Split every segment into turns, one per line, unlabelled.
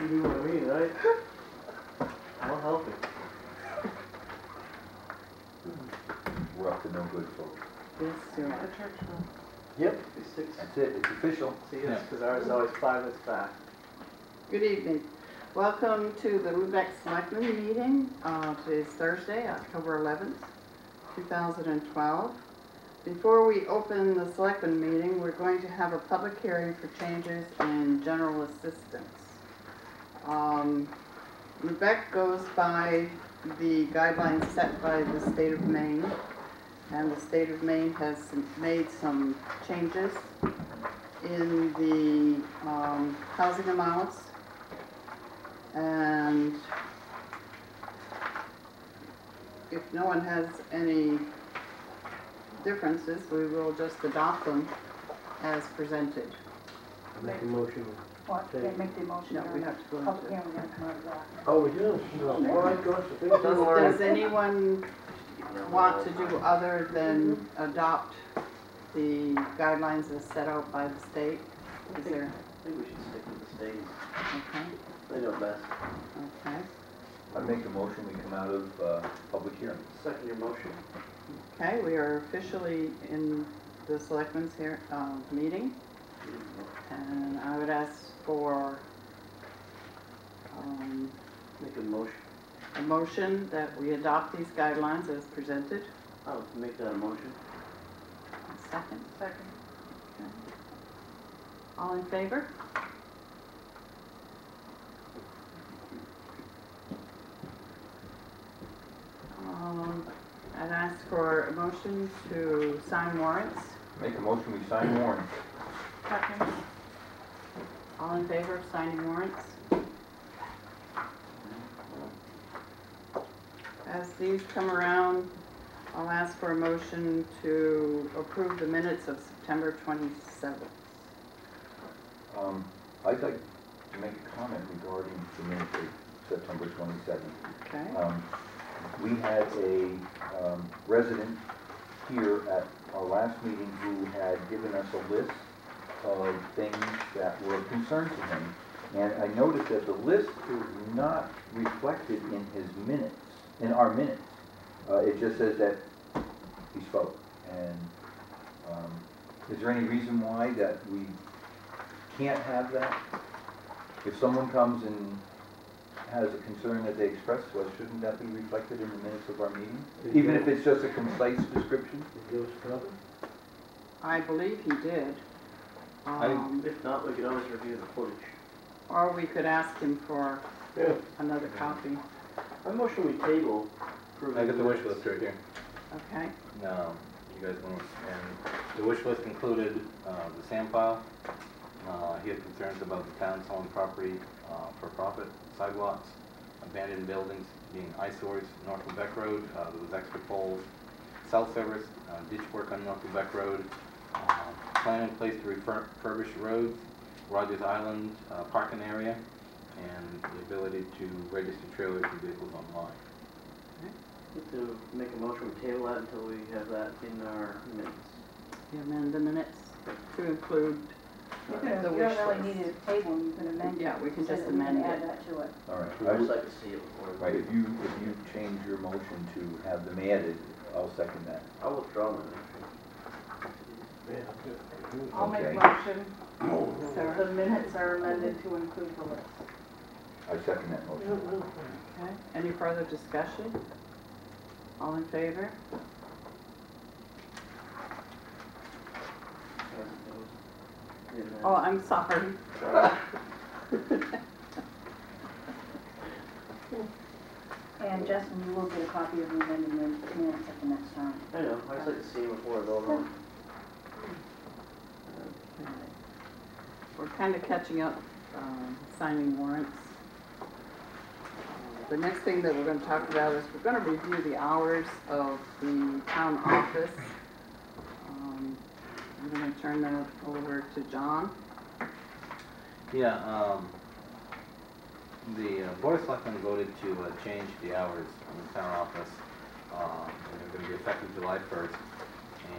You know what I mean, right? I'll help you.
We're up to no good, folks.
Yes, sir.
The church will.
Yep, it's 6.
That's it, it's official.
See, yes, because ours is always 5 minutes back.
Good evening. Welcome to the Lubec Selectmen meeting. Today's Thursday, October 11th, 2012. Before we open the Selectmen meeting, we're going to have a public hearing for changes in general assistance. Lubec goes by the guidelines set by the state of Maine, and the state of Maine has made some changes in the housing allowance, and if no one has any differences, we will just adopt them as presented.
Make a motion.
What, can't make the motion?
No, we have to go
Public
into it.
hearing, we have to come out of that.
Oh, we do? Oh my gosh, the thing's done
Does anyone want to do other than adopt the guidelines as set out by the state? Is there,
I think we should stick with the state.
okay,
They know best.
okay,
I make a motion, we come out of public hearing.
Second your motion.
okay, we are officially in the selectmen's here, meeting, and I would ask for,
Make a motion.
a motion that we adopt these guidelines as presented.
Oh, make that a motion.
A second.
Second.
Okay. All in favor? I'd ask for a motion to sign warrants.
Make a motion, we sign warrants.
Second.
All in favor of signing warrants? As these come around, I'll ask for a motion to approve the minutes of September 27th.
I'd like to make a comment regarding the minutes of September 27th.
Okay.
We had a resident here at our last meeting who had given us a list of things that were of concern to him. And I noticed that the list is not reflected in his minutes, in our minutes. It just says that he spoke. And is there any reason why that we can't have that? If someone comes and has a concern that they express to us, shouldn't that be reflected in the minutes of our meeting? Even if it's just a concise description?
I believe he did.
If not, we could always review the footage.
Or we could ask him for another copy.
I motion we table.
I got the wish list right here.
Okay.
No, you guys want, and the wish list included the sand pile. He had concerns about the town selling property for profit, sidewalks, abandoned buildings being eyesores, North Lubec Road. There was extra poles, cell service, ditch work on North Lubec Road, plan in place to refurbish roads, Rogers Island parking area, and the ability to register trailers and vehicles online.
To make a motion, we table that until we have that in our minutes.
You amend the minutes to include
You
the
don't
wish list.
really need a table, you can amend it.
Yeah, we can
so
just
that we
amend
add
it.
that to it.
All right.
I'd just like to see it before.
Right, if you change your motion to have them added, I'll second that.
I'll withdraw my motion.
I'll make a
Okay.
motion, so the minutes are amended to include the list.
I second that motion.
Okay. Any further discussion? All in favor? Oh, I'm sorry.
And Justin, you will get a copy of the amended minutes at the next time.
I know, I just like to see it before it's over.
Okay. We're kind of catching up, signing warrants. The next thing that we're going to talk about is we're going to review the hours of the town office. I'm going to turn that over to John.
Yeah, the Board of Selectmen voted to change the hours in the town office. And they're going to be effective July 1st.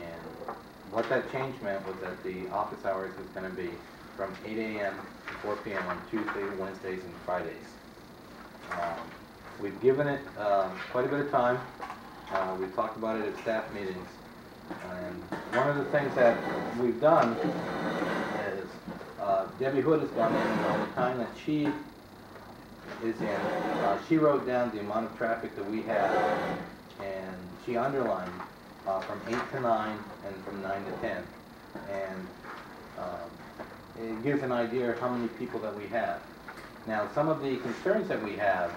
And what that change meant was that the office hours was going to be from 8 a.m. to 4 p.m. on Tuesdays, Wednesdays, and Fridays. We've given it quite a bit of time. We've talked about it at staff meetings. And one of the things that we've done is Debbie Hood has gone in, and on the time that she is in, she wrote down the amount of traffic that we have, and she underlined from 8 to 9 and from 9 to 10. And it gives an idea of how many people that we have. Now, some of the concerns that we have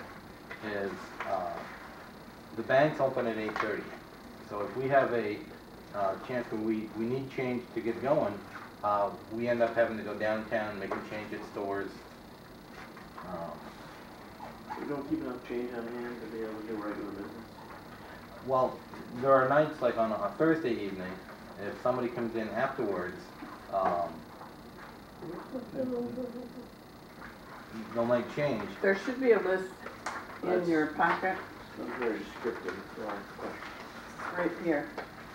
is the bank's open at 8:30. So if we have a chance where we need change to get going, we end up having to go downtown, make a change at stores.
We don't keep enough change on hand to be able to do regular business.
Well, there are nights like on a Thursday evening, if somebody comes in afterwards, they'll make change.
There should be a list in your packet,
It's very descriptive, so
right here.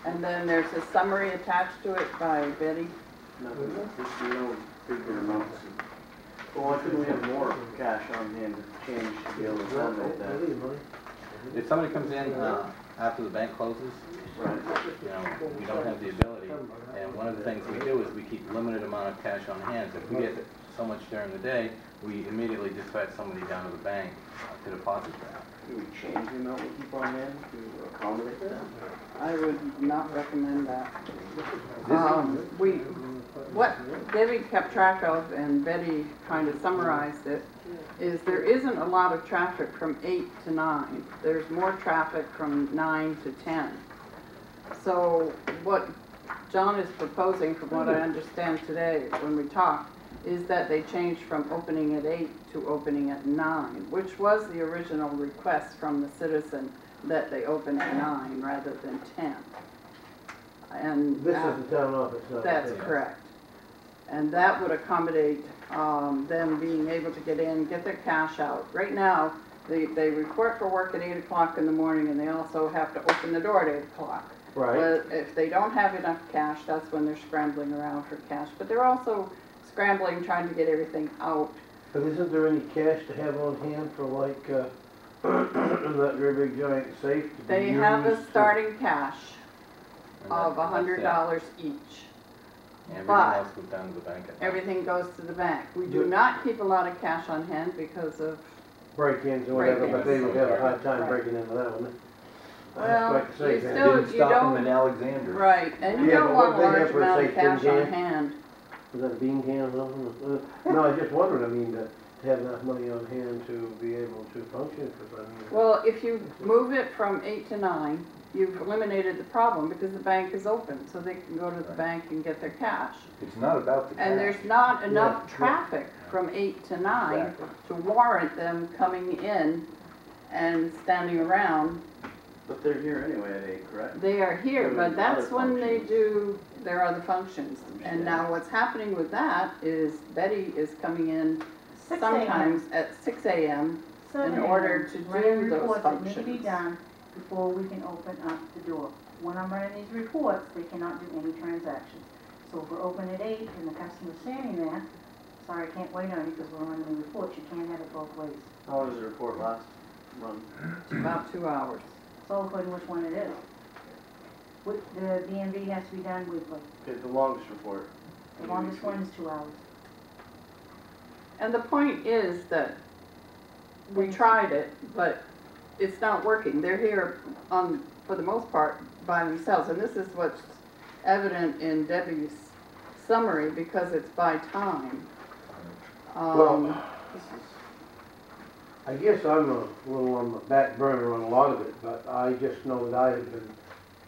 And then there's a summary attached to it by Betty.
nothing, just, bigger amounts. Well, why couldn't we have more cash on hand to change to be able to accommodate that?
If somebody comes in after the bank closes,
Right.
we don't have the ability. And one of the things we do is we keep limited amount of cash on hand. If we get so much during the day, we immediately dispatch somebody down to the bank to deposit that.
Do we change the amount we keep on hand to accommodate that?
I would not recommend that. What Debbie kept track of, and Betty kind of summarized it, is there isn't a lot of traffic from 8 to 9. There's more traffic from 9 to 10. So what John is proposing, from what I understand today when we talked, is that they changed from opening at 8 to opening at 9, which was the original request from the citizen, that they open at 9 rather than 10. And
This is the town office, not the
that's
town.
correct. And that would accommodate them being able to get in, get their cash out. Right now, they report for work at 8 o'clock in the morning, and they also have to open the door at 8 o'clock.
Right,
But if they don't have enough cash, that's when they're scrambling around for cash. But they're also scrambling, trying to get everything out.
but isn't there any cash to have on hand for like, that very big giant safe to be
They have a
used to-
starting cash
And
of
that's it.
$100 each.
Everything
but
else goes down to the bank. at night.
Everything goes to the bank. We do not keep a lot of cash on hand because of,
break-ins or whatever, but they would have a hard time
Right.
breaking into that one.
well,
That's quite the
you
safe,
still,
Didn't
you
stop them in
don't,
Alexander.
right, and you
Yeah,
don't
but
want a
what they have
large
for a
amount of
safe
cash
tin
on
can?
hand.
Was that a bean can or something? No, I was just wondering, I mean, to have enough money on hand to be able to function, because I mean.
Well, if you move it from 8 to 9, you've eliminated the problem because the bank is open, so they can go to the bank and get their cash.
It's not about the cash.
And there's not enough
Yeah.
traffic from 8 to 9
Exactly.
to warrant them coming in and standing around.
But they're here anyway at 8, correct?
They are here, but
Doing
that's
other
when they
functions.
do their other functions. And
Understand.
now what's happening with that is Betty is coming in
6 a.m.
sometimes at 6 a.m.
7
in
a.m.
order to
Running
do those
reports that need to be
functions.
done before we can open up the door. When I'm running these reports, they cannot do any transactions. So if we're open at 8 and the customer's standing there, sorry, I can't wait on you because we're running the reports, you can't have it both ways.
How long does the report last? Run?
It's about 2 hours.
It's all according to which one it is. The DMV has to be done weekly.
Okay, the longest report.
The longest one is 2 hours.
And the point is that we tried it, but it's not working. They're here for the most part, by themselves. And this is what's evident in Debbie's summary, because it's by time.
Well,
This is,
I guess I'm a little on the back burner on a lot of it, but I just know that I have been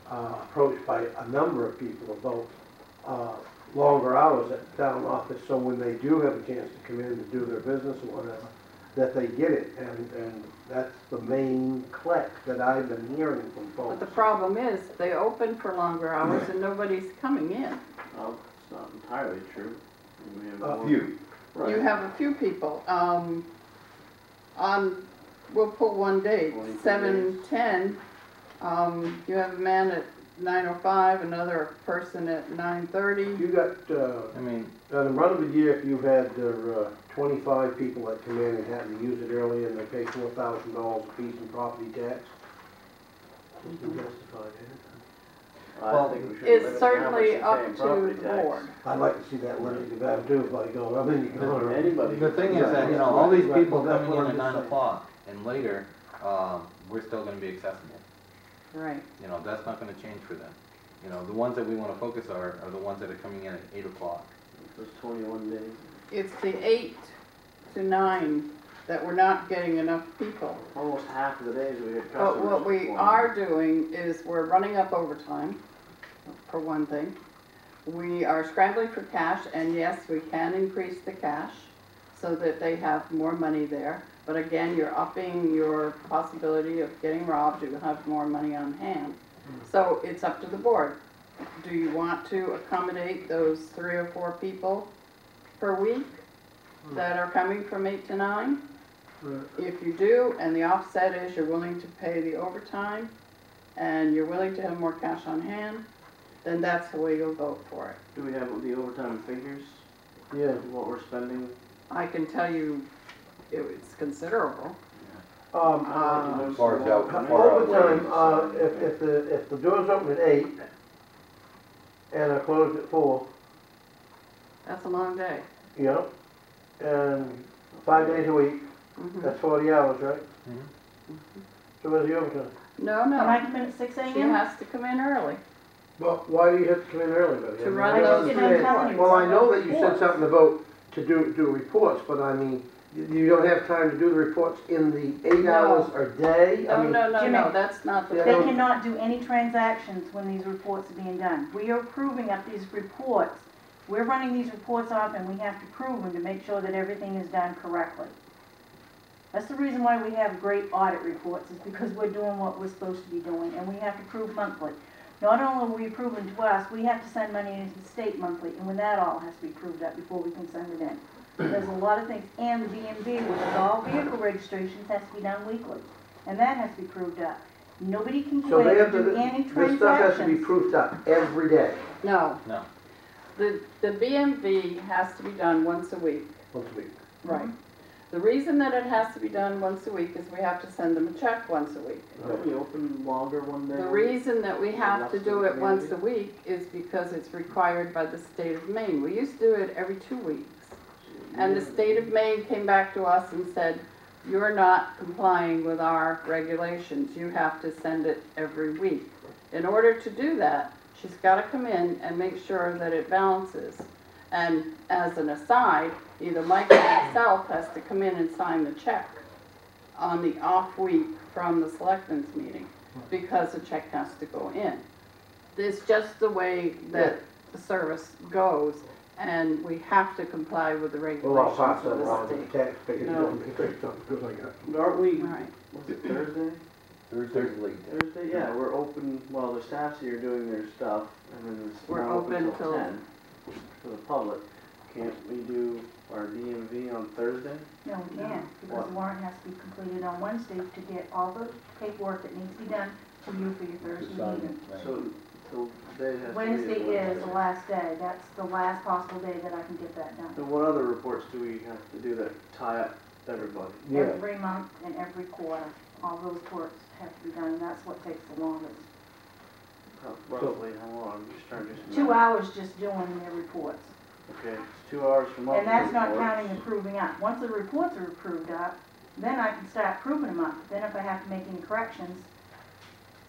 approached by a number of people about longer hours at the town office, so when they do have a chance to come in to do their business or whatever, that they get it, and that's the main click that I've been hearing from folks.
But the problem is, they open for longer hours and nobody's coming in.
well, it's not entirely true. We have
A
more-
few.
Right.
You have a few people. We'll pull one date,
22
7:10. You have a man at 9:05, another person at 9:30.
You got,
I mean,
on a run of a year, if you've had 25 people that come in and happen to use it early and they pay $4,000 a piece in property tax, it's been justified, isn't it?
I think we should limit
It's
how much
certainly
they pay
up
in
to
property
the
tax.
board.
I'd like to see that limited to that too, by God, I mean, you can.
Anybody.
the thing is that, you know, all these people coming in at 9 o'clock and later, we're still gonna be accessible.
Right.
You know, that's not gonna change for them. You know, the ones that we wanna focus are the ones that are coming in at 8 o'clock.
Those 21 days.
It's the 8 to 9 that we're not getting enough people.
Almost half of the days we had
But
customers.
what we
perform.
are doing is we're running up overtime, for one thing. We are scrambling for cash, and yes, we can increase the cash so that they have more money there. But again, you're upping your possibility of getting robbed, you have more money on hand. So it's up to the board. Do you want to accommodate those 3 or 4 people per week that are coming from 8 to 9? If you do, and the offset is you're willing to pay the overtime, and you're willing to have more cash on hand, then that's the way you'll vote for it.
Do we have the overtime figures?
Yeah.
What we're spending?
I can tell you it's considerable.
I'd like to know
As far as
some
out-
more.
far out
Overtime, if the doors open at 8 and are closed at 4,
That's a long day.
you know, and 5 days a week,
Mhm.
that's 40 hours, right?
Mhm.
So where's the overtime?
No,
When I
no,
come in at 6
she
a.m.,
has to come in early.
Well, why do you have to come in early, buddy?
To run
I
those
understand.
reports.
Well, I know that you said
Reports.
something about to do reports, but I mean, you don't have time to do the reports in the 8
No.
hours a day? I
No,
mean,
no, no,
Jimmy,
no, that's not the
Yeah,
they
no.
thing.
cannot do any transactions when these reports are being done. We are approving of these reports. We're running these reports off and we have to prove them to make sure that everything is done correctly. That's the reason why we have great audit reports, is because we're doing what we're supposed to be doing, and we have to prove monthly. Not only are we proving to us, we have to send money into the state monthly, and when that all has to be proved up before we can send it in. There's a lot of things, and the BMV, which is all vehicle registrations, has to be done weekly, and that has to be proved up. Nobody can
so
go
they
in
have
and
to,
do any
this stuff has to be
transactions.
proofed up every day,
No.
No.
The BMV has to be done once a week.
once a week.
Right. The reason that it has to be done once a week is we have to send them a check once a week.
Don't we open longer one day?
The reason that we have to
Less
do
than
it once a
community?
week is because it's required by the state of Maine. We used to do it every 2 weeks. And the state of Maine came back to us and said, you're not complying with our regulations. You have to send it every week. In order to do that, she's got to come in and make sure that it balances. And as an aside, either Mike or myself has to come in and sign the check on the off week from the selectmen's meeting, because the check has to go in. It's just the way that the service goes, and we have to comply with the
Well, I'll
regulations
pass that
of the
along to the
state.
taxpayers,
No.
don't take something good like that.
Aren't we,
Right.
was it Thursday?
Thursday's late.
Thursday, yeah, we're open, well, the staff's here doing their stuff, and then it's
We're
not open
open
till
till-
10 for the public. Can't we do our DMV on Thursday?
No, we can't, because
What?
the warrant has to be completed on Wednesday to get all the paperwork that needs to be done to you for your Thursday meeting.
So, till today has to be.
Wednesday is the last day, that's the last possible day that I can get that done.
So what other reports do we have to do that tie up everybody?
Yeah,
Every month and every quarter, all those reports have to be done, and that's what takes the longest.
Roughly how long? I'm just trying to do some
2
math.
hours just doing their reports.
Okay, it's 2 hours for monthly
And that's not
reports.
counting approving up. Once the reports are approved up, then I can start proving them up. Then if I have to make any corrections,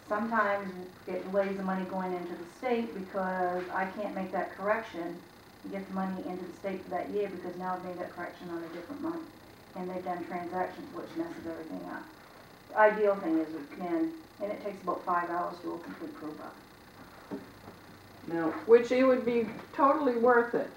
sometimes it delays the money going into the state because I can't make that correction and get the money into the state for that year because now I've made that correction on a different month. And they've done transactions, which messes everything up. The ideal thing is we can, and it takes about 5 hours to do a complete prove up.
Now,
Which it would be totally worth it